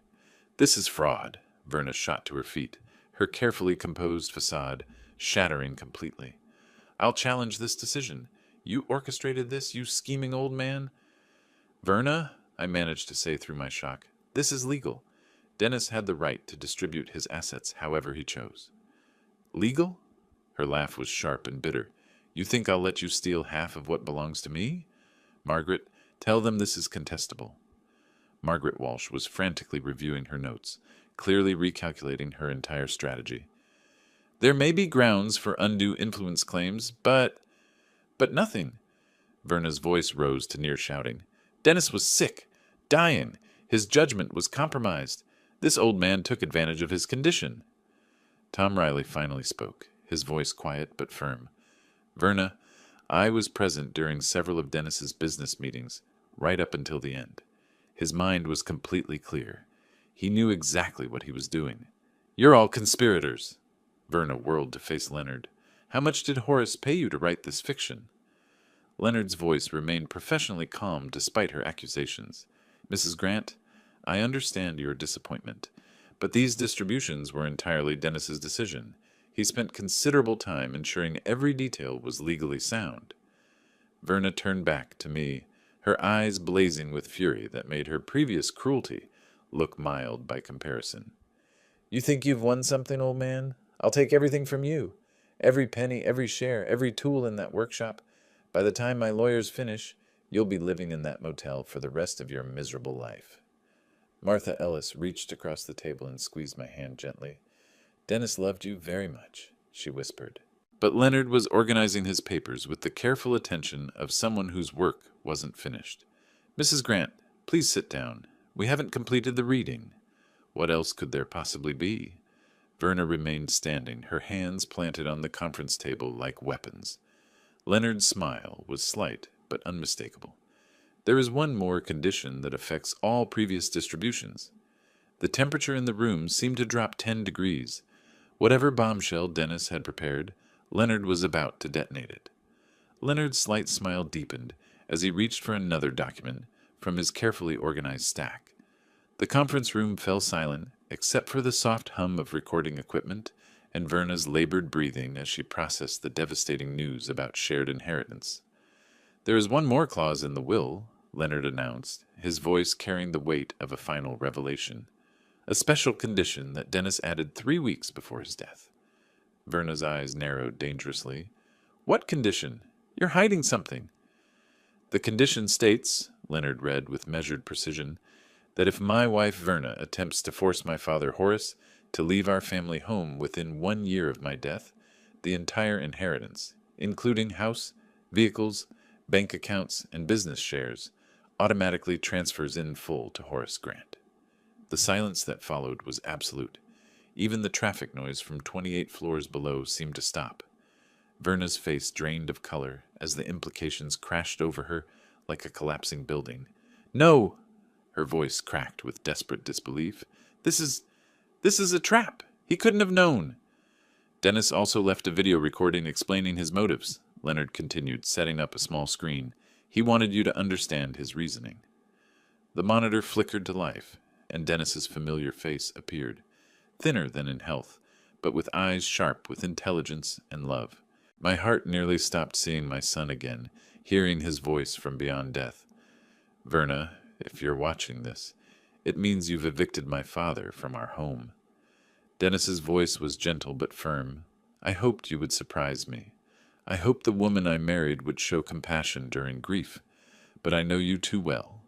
This is fraud. Verna shot to her feet, her carefully composed facade shattering completely. I'll challenge this decision. You orchestrated this, you scheming old man? Verna, I managed to say through my shock, this is legal. Dennis had the right to distribute his assets however he chose. Legal? Her laugh was sharp and bitter. You think I'll let you steal half of what belongs to me? Margaret, tell them this is contestable. Margaret Walsh was frantically reviewing her notes, clearly recalculating her entire strategy. There may be grounds for undue influence claims, but nothing. Verna's voice rose to near shouting. Dennis was sick, dying. His judgment was compromised. This old man took advantage of his condition. Tom Riley finally spoke, his voice quiet but firm. Verna, I was present during several of Dennis's business meetings, right up until the end. His mind was completely clear. He knew exactly what he was doing. You're all conspirators. Verna whirled to face Leonard. How much did Horace pay you to write this fiction? Leonard's voice remained professionally calm despite her accusations. Mrs. Grant, I understand your disappointment, but these distributions were entirely Dennis's decision. He spent considerable time ensuring every detail was legally sound. Verna turned back to me, her eyes blazing with fury that made her previous cruelty look mild by comparison. You think you've won something, old man? I'll take everything from you. Every penny, every share, every tool in that workshop. By the time my lawyers finish, you'll be living in that motel for the rest of your miserable life. Martha Ellis reached across the table and squeezed my hand gently. Dennis loved you very much, she whispered. But Leonard was organizing his papers with the careful attention of someone whose work wasn't finished. Mrs. Grant, please sit down. We haven't completed the reading. What else could there possibly be? Verna remained standing, her hands planted on the conference table like weapons. Leonard's smile was slight but unmistakable. There is one more condition that affects all previous distributions. The temperature in the room seemed to drop 10 degrees. Whatever bombshell Dennis had prepared, Leonard was about to detonate it. Leonard's slight smile deepened as he reached for another document from his carefully organized stack. The conference room fell silent, except for the soft hum of recording equipment and Verna's labored breathing as she processed the devastating news about shared inheritance. There is one more clause in the will, Leonard announced, his voice carrying the weight of a final revelation. A special condition that Dennis added 3 weeks before his death. Verna's eyes narrowed dangerously. What condition? You're hiding something. The condition states, Leonard read with measured precision, that if my wife Verna attempts to force my father Horace to leave our family home within 1 year of my death, the entire inheritance, including house, vehicles, bank accounts, and business shares, automatically transfers in full to Horace Grant. The silence that followed was absolute. Even the traffic noise from 28 floors below seemed to stop. Verna's face drained of color as the implications crashed over her like a collapsing building. No! Her voice cracked with desperate disbelief. This is a trap. He couldn't have known. Dennis also left a video recording explaining his motives, Leonard continued, setting up a small screen. He wanted you to understand his reasoning. The monitor flickered to life, and Dennis's familiar face appeared, thinner than in health, but with eyes sharp with intelligence and love. My heart nearly stopped seeing my son again, hearing his voice from beyond death. Verna, if you're watching this, it means you've evicted my father from our home. Dennis's voice was gentle but firm. I hoped you would surprise me. I hoped the woman I married would show compassion during grief, but I know you too well.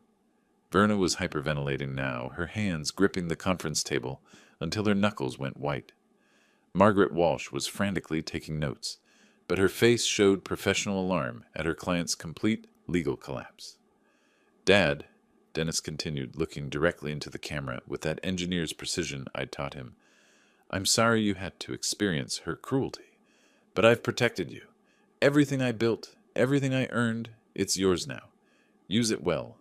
Verna was hyperventilating now, her hands gripping the conference table until her knuckles went white. Margaret Walsh was frantically taking notes, but her face showed professional alarm at her client's complete legal collapse. Dad, Dennis continued, looking directly into the camera with that engineer's precision I'd taught him, I'm sorry you had to experience her cruelty, but I've protected you. Everything I built, everything I earned, it's yours now. Use it well.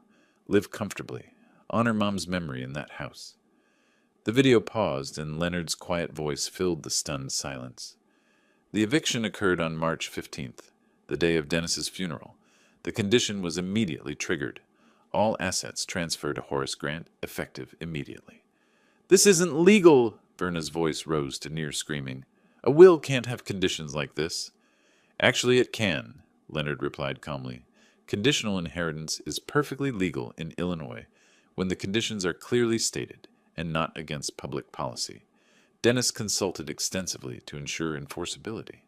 Live comfortably. Honor Mom's memory in that house. The video paused, and Leonard's quiet voice filled the stunned silence. The eviction occurred on March 15th, the day of Dennis's funeral. The condition was immediately triggered. All assets transferred to Horace Grant, effective immediately. This isn't legal, Verna's voice rose to near screaming. A will can't have conditions like this. Actually, it can, Leonard replied calmly. Conditional inheritance is perfectly legal in Illinois when the conditions are clearly stated and not against public policy. Dennis consulted extensively to ensure enforceability.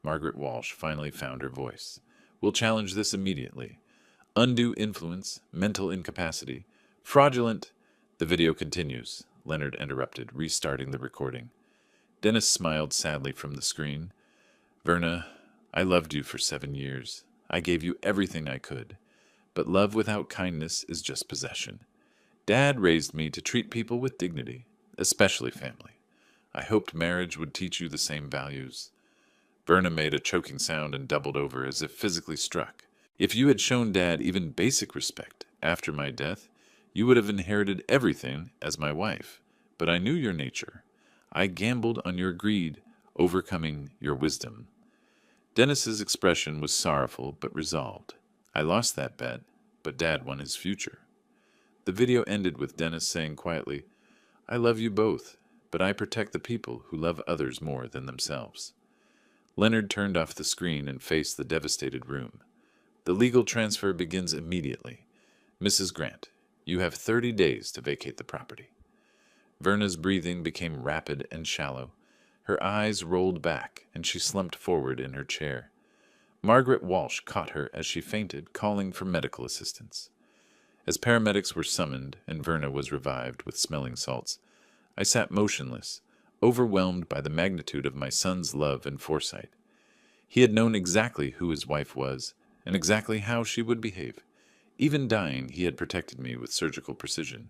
Margaret Walsh finally found her voice. We'll challenge this immediately. Undue influence, mental incapacity, fraudulent... The video continues, Leonard interrupted, restarting the recording. Dennis smiled sadly from the screen. Verna, I loved you for 7 years. I gave you everything I could. But love without kindness is just possession. Dad raised me to treat people with dignity, especially family. I hoped marriage would teach you the same values. Verna made a choking sound and doubled over as if physically struck. If you had shown Dad even basic respect after my death, you would have inherited everything as my wife. But I knew your nature. I gambled on your greed, overcoming your wisdom. Dennis's expression was sorrowful but resolved. I lost that bet, but Dad won his future. The video ended with Dennis saying quietly, I love you both, but I protect the people who love others more than themselves. Leonard turned off the screen and faced the devastated room. The legal transfer begins immediately. Mrs. Grant, you have 30 days to vacate the property. Verna's breathing became rapid and shallow. Her eyes rolled back, and she slumped forward in her chair. Margaret Walsh caught her as she fainted, calling for medical assistance. As paramedics were summoned and Verna was revived with smelling salts, I sat motionless, overwhelmed by the magnitude of my son's love and foresight. He had known exactly who his wife was and exactly how she would behave. Even dying, he had protected me with surgical precision.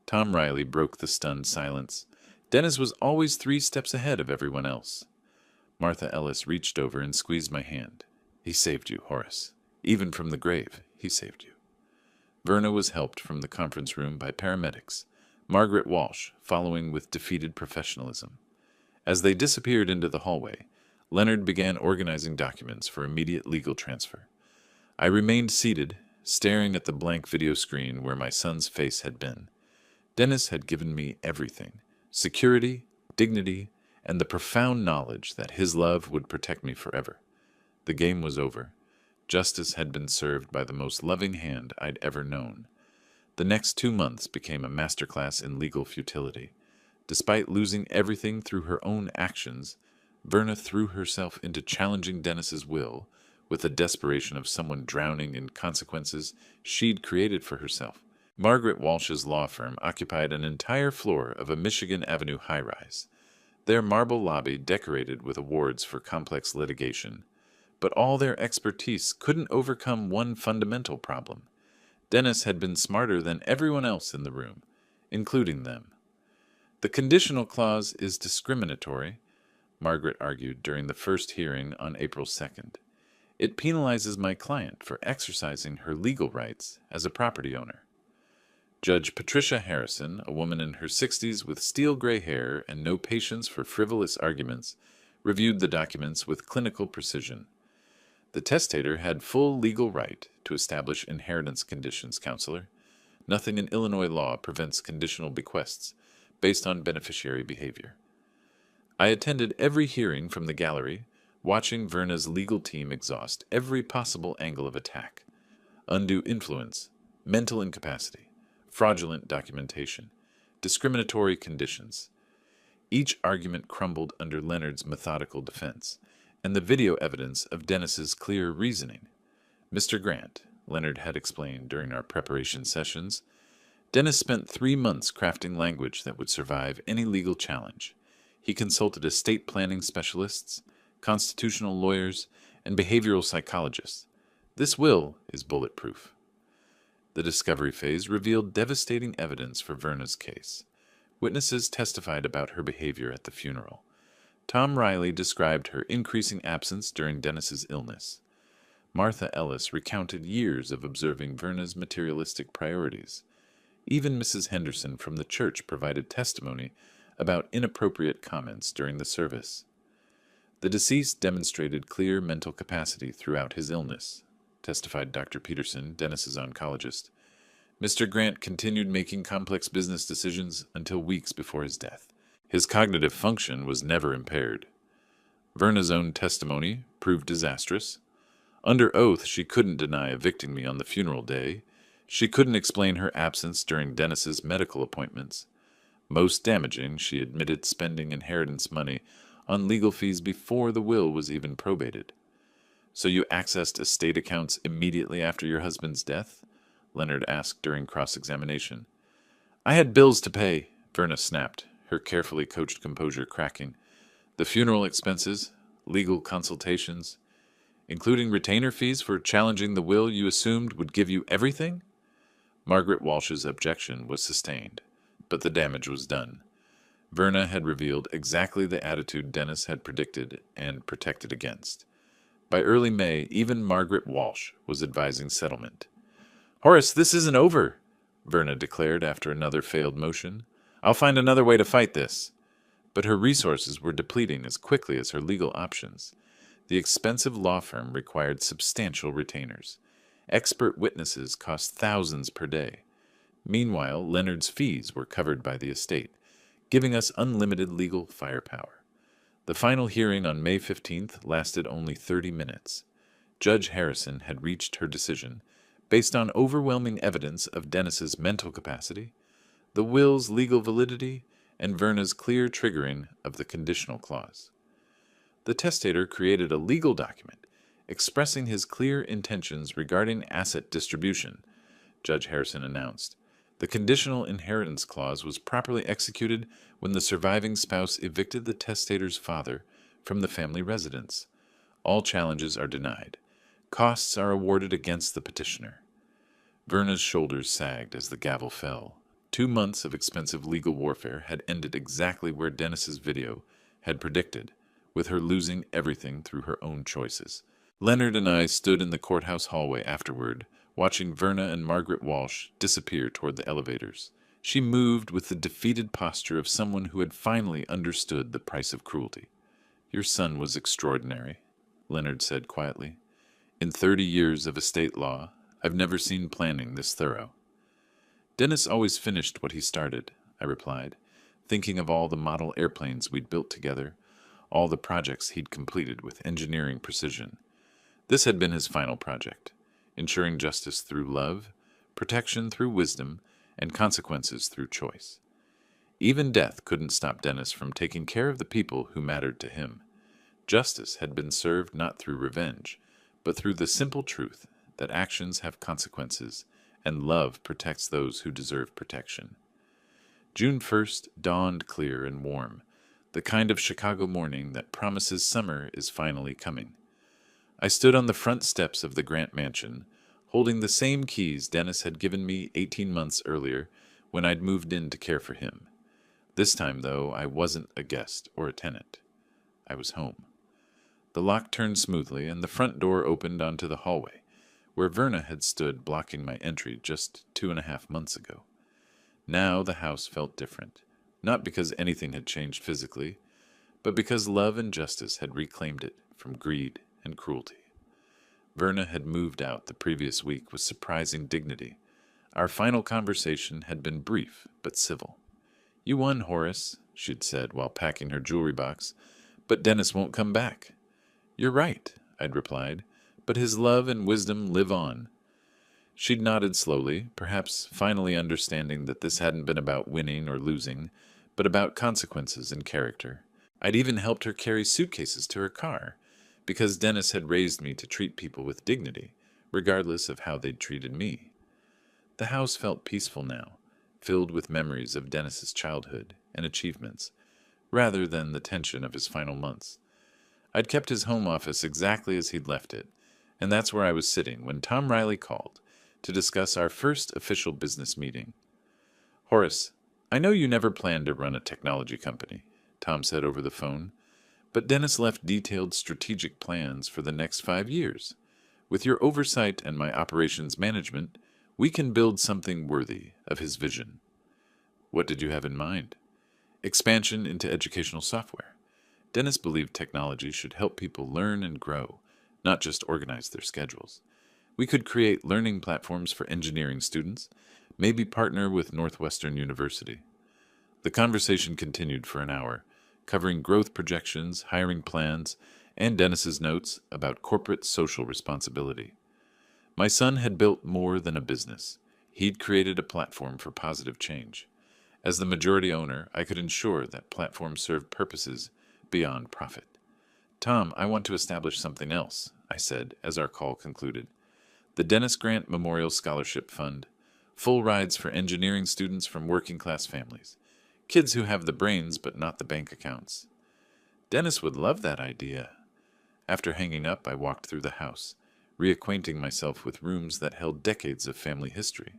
Tom Riley broke the stunned silence. Dennis was always 3 steps ahead of everyone else. Martha Ellis reached over and squeezed my hand. He saved you, Horace. Even from the grave, he saved you. Verna was helped from the conference room by paramedics, Margaret Walsh following with defeated professionalism. As they disappeared into the hallway, Leonard began organizing documents for immediate legal transfer. I remained seated, staring at the blank video screen where my son's face had been. Dennis had given me everything: security, dignity, and the profound knowledge that his love would protect me forever. The game was over. Justice had been served by the most loving hand I'd ever known. The next 2 months became a masterclass in legal futility. Despite losing everything through her own actions, Verna threw herself into challenging Dennis's will with the desperation of someone drowning in consequences she'd created for herself. Margaret Walsh's law firm occupied an entire floor of a Michigan Avenue high-rise, their marble lobby decorated with awards for complex litigation. But all their expertise couldn't overcome one fundamental problem. Dennis had been smarter than everyone else in the room, including them. The conditional clause is discriminatory, Margaret argued during the first hearing on April 2nd. It penalizes my client for exercising her legal rights as a property owner. Judge Patricia Harrison, a woman in her 60s with steel gray hair and no patience for frivolous arguments, reviewed the documents with clinical precision. The testator had full legal right to establish inheritance conditions, Counselor. Nothing in Illinois law prevents conditional bequests based on beneficiary behavior. I attended every hearing from the gallery, watching Verna's legal team exhaust every possible angle of attack: undue influence, mental incapacity, fraudulent documentation, discriminatory conditions. Each argument crumbled under Leonard's methodical defense, and the video evidence of Dennis's clear reasoning. Mr. Grant, Leonard had explained during our preparation sessions, Dennis spent 3 months crafting language that would survive any legal challenge. He consulted estate planning specialists, constitutional lawyers, and behavioral psychologists. This will is bulletproof. The discovery phase revealed devastating evidence for Verna's case. Witnesses testified about her behavior at the funeral. Tom Riley described her increasing absence during Dennis's illness. Martha Ellis recounted years of observing Verna's materialistic priorities. Even Mrs. Henderson from the church provided testimony about inappropriate comments during the service. The deceased demonstrated clear mental capacity throughout his illness, testified Dr. Peterson, Dennis's oncologist. Mr. Grant continued making complex business decisions until weeks before his death. His cognitive function was never impaired. Verna's own testimony proved disastrous. Under oath, she couldn't deny evicting me on the funeral day. She couldn't explain her absence during Dennis's medical appointments. Most damaging, she admitted spending inheritance money on legal fees before the will was even probated. So you accessed estate accounts immediately after your husband's death? Leonard asked during cross-examination. I had bills to pay, Verna snapped, her carefully coached composure cracking. The funeral expenses, legal consultations, including retainer fees for challenging the will you assumed would give you everything? Margaret Walsh's objection was sustained, but the damage was done. Verna had revealed exactly the attitude Dennis had predicted and protected against. By early May, even Margaret Walsh was advising settlement. Horace, this isn't over, Verna declared after another failed motion. I'll find another way to fight this. But her resources were depleting as quickly as her legal options. The expensive law firm required substantial retainers. Expert witnesses cost thousands per day. Meanwhile, Leonard's fees were covered by the estate, giving us unlimited legal firepower. The final hearing on May 15th lasted only 30 minutes. Judge Harrison had reached her decision based on overwhelming evidence of Dennis's mental capacity, the will's legal validity, and Verna's clear triggering of the conditional clause. The testator created a legal document expressing his clear intentions regarding asset distribution, Judge Harrison announced. The conditional inheritance clause was properly executed when the surviving spouse evicted the testator's father from the family residence. All challenges are denied. Costs are awarded against the petitioner. Verna's shoulders sagged as the gavel fell. 2 months of expensive legal warfare had ended exactly where Dennis's video had predicted, with her losing everything through her own choices. Leonard and I stood in the courthouse hallway afterward, watching Verna and Margaret Walsh disappear toward the elevators. She moved with the defeated posture of someone who had finally understood the price of cruelty. Your son was extraordinary, Leonard said quietly. In 30 years of estate law, I've never seen planning this thorough. Dennis always finished what he started, I replied, thinking of all the model airplanes we'd built together, all the projects he'd completed with engineering precision. This had been his final project, ensuring justice through love, protection through wisdom, and consequences through choice. Even death couldn't stop Dennis from taking care of the people who mattered to him. Justice had been served not through revenge, but through the simple truth that actions have consequences, and love protects those who deserve protection. June 1st dawned clear and warm, the kind of Chicago morning that promises summer is finally coming. I stood on the front steps of the Grant Mansion, holding the same keys Dennis had given me 18 months earlier when I'd moved in to care for him. This time, though, I wasn't a guest or a tenant. I was home. The lock turned smoothly, and the front door opened onto the hallway, where Verna had stood blocking my entry just 2.5 months ago. Now the house felt different, not because anything had changed physically, but because love and justice had reclaimed it from greed and cruelty. Verna had moved out the previous week with surprising dignity. Our final conversation had been brief but civil. You won, Horace, she'd said while packing her jewelry box, but Dennis won't come back. You're right, I'd replied, but his love and wisdom live on. She'd nodded slowly, perhaps finally understanding that this hadn't been about winning or losing, but about consequences and character. I'd even helped her carry suitcases to her car, because Dennis had raised me to treat people with dignity, regardless of how they'd treated me. The house felt peaceful now, filled with memories of Dennis's childhood and achievements, rather than the tension of his final months. I'd kept his home office exactly as he'd left it, and that's where I was sitting when Tom Riley called to discuss our first official business meeting. "Horace, I know you never planned to run a technology company," Tom said over the phone, "but Dennis left detailed strategic plans for the next 5 years. With your oversight and my operations management, we can build something worthy of his vision." "What did you have in mind?" "Expansion into educational software. Dennis believed technology should help people learn and grow, not just organize their schedules. We could create learning platforms for engineering students, maybe partner with Northwestern University." The conversation continued for an hour, covering growth projections, hiring plans, and Dennis's notes about corporate social responsibility. My son had built more than a business. He'd created a platform for positive change. As the majority owner, I could ensure that platform served purposes beyond profit. "Tom, I want to establish something else," I said as our call concluded. "The Dennis Grant Memorial Scholarship Fund. Full rides for engineering students from working-class families. Kids who have the brains but not the bank accounts." "Dennis would love that idea." After hanging up, I walked through the house, reacquainting myself with rooms that held decades of family history.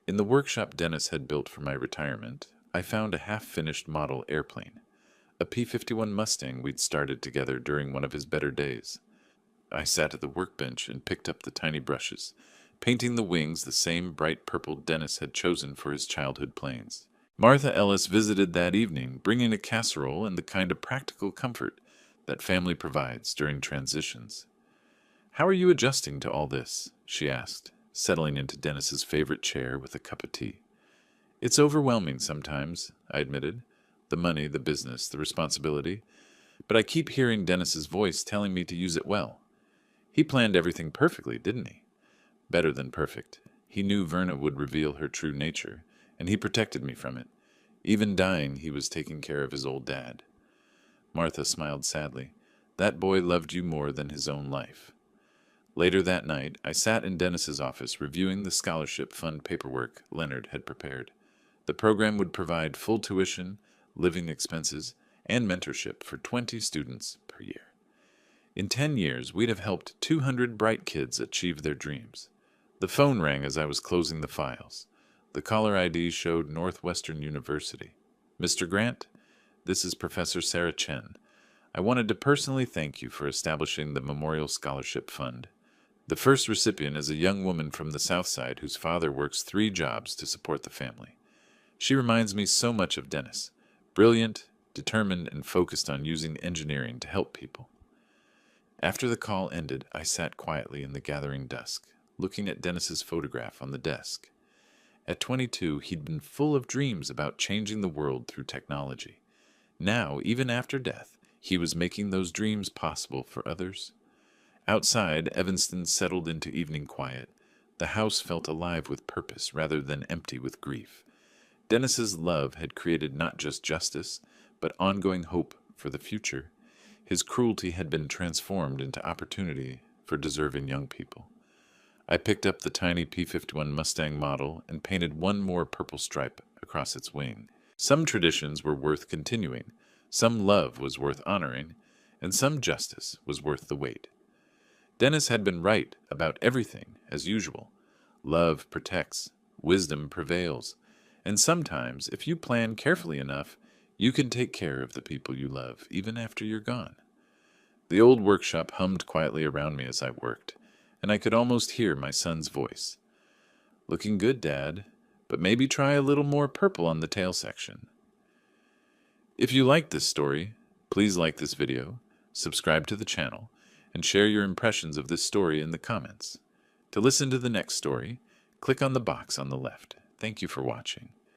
In the workshop Dennis had built for my retirement, I found a half-finished model airplane, a P-51 Mustang we'd started together during one of his better days. I sat at the workbench and picked up the tiny brushes, painting the wings the same bright purple Dennis had chosen for his childhood planes. Martha Ellis visited that evening, bringing a casserole and the kind of practical comfort that family provides during transitions. "How are you adjusting to all this?" she asked, settling into Dennis's favorite chair with a cup of tea. "It's overwhelming sometimes," I admitted. "The money, the business, the responsibility. But I keep hearing Dennis's voice telling me to use it well. He planned everything perfectly, didn't he?" "Better than perfect. He knew Verna would reveal her true nature, and he protected me from it. Even dying, he was taking care of his old dad." Martha smiled sadly. "That boy loved you more than his own life." Later that night, I sat in Dennis's office reviewing the scholarship fund paperwork Leonard had prepared. The program would provide full tuition, living expenses, and mentorship for 20 students per year. In 10 years, we'd have helped 200 bright kids achieve their dreams. The phone rang as I was closing the files. The caller ID showed Northwestern University. "Mr. Grant, this is Professor Sarah Chen. I wanted to personally thank you for establishing the Memorial Scholarship Fund. The first recipient is a young woman from the South Side whose father works 3 jobs to support the family. She reminds me so much of Dennis. Brilliant, determined, and focused on using engineering to help people." After the call ended, I sat quietly in the gathering dusk, looking at Dennis's photograph on the desk. At 22, he'd been full of dreams about changing the world through technology. Now, even after death, he was making those dreams possible for others. Outside, Evanston settled into evening quiet. The house felt alive with purpose rather than empty with grief. Dennis's love had created not just justice, but ongoing hope for the future. His cruelty had been transformed into opportunity for deserving young people. I picked up the tiny P-51 Mustang model and painted one more purple stripe across its wing. Some traditions were worth continuing, some love was worth honoring, and some justice was worth the wait. Dennis had been right about everything, as usual. Love protects, wisdom prevails, and sometimes, if you plan carefully enough, you can take care of the people you love, even after you're gone. The old workshop hummed quietly around me as I worked, and I could almost hear my son's voice. "Looking good, Dad, but maybe try a little more purple on the tail section." If you liked this story, please like this video, subscribe to the channel, and share your impressions of this story in the comments. To listen to the next story, click on the box on the left. Thank you for watching.